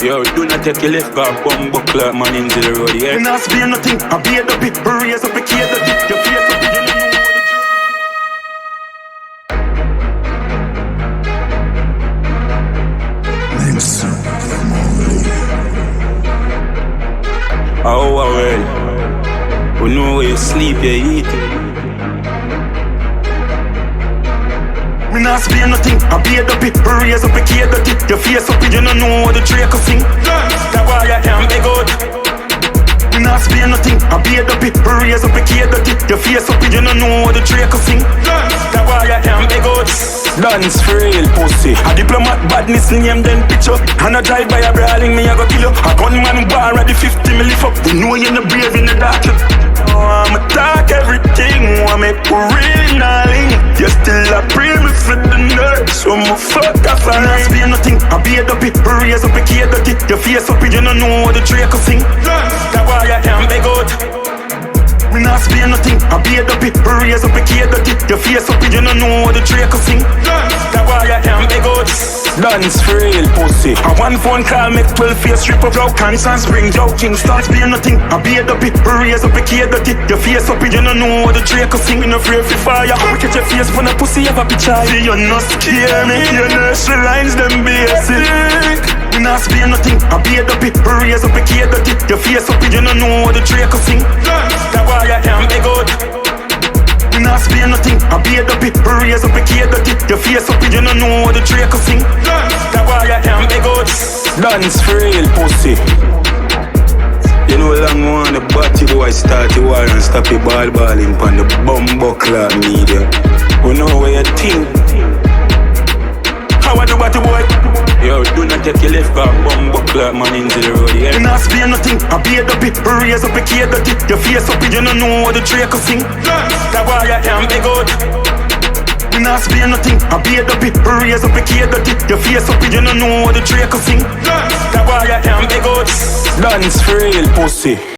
Yo, do not take your left car, bumbo clock man into the road, yeah. You not spear nothing, I beat up it, raise up a kid, your face up, you know oh, well, we know where you sleep, you eat. Me not spear nothing, I beat up it, raise up a kid, your face up, you don't know what the Draco sing. That's why I can't beg out. Me not spear nothing, I beat up it, raise up a kid, your face up, you don't know what the Draco sing. That's why I can't beg out. Dunce for real pussy. A diplomat badness name then picture. And I drive by a brawling me I go kill you. A gunman bar at the 50 me lift up. We know you're not brave in the dark. Oh, I'ma talk everything. I make real gnarly. You still a pray me for the nerve. So I'ma fuck off and I spear nothing. I beat up it, raise up a kid. Your face up it, you don't know what the Draco sing. That's why I can't beg out. Me not spear nothing, I beat up it, raise up a kid, your face up it, you don't know what the Draco sing. That's why I can't beg out. Dunce for real pussy. A one phone call make 12 face strip up out cans and spring joking. Start spear nothing, I beat up it, raise up a kid, your face up it, you don't know what the Draco sing. In a free fire, I catch your face for the pussy of a bitch. See you not scare me, your nursery lines them basic. Me not spear nothing, I beat up it, raise up a kid, your face up it, you don't know what the Draco sing. That's why I can't beg out. Me not spear nothing, I beat up it, raise up a kid, your face up it, you don't know what the Draco sing. That's why I can't beg out. Dunce for real pussy. You know long one the body boy start the war and stop the balling pon the bumbo clock media. We know where you think. How I do body boy? Yo, do not take your left car, bumbo clock man into the road, yeah. Me not spear nothing, I beat up it, raise up a kid, your face up it, you don't know what the Draco sing. That's why I can't beg out. Me not spear nothing, I beat up it, raise up a kid, your face up it, you don't know what the Draco sing. That's why I can't beg out. Dunce for real pussy.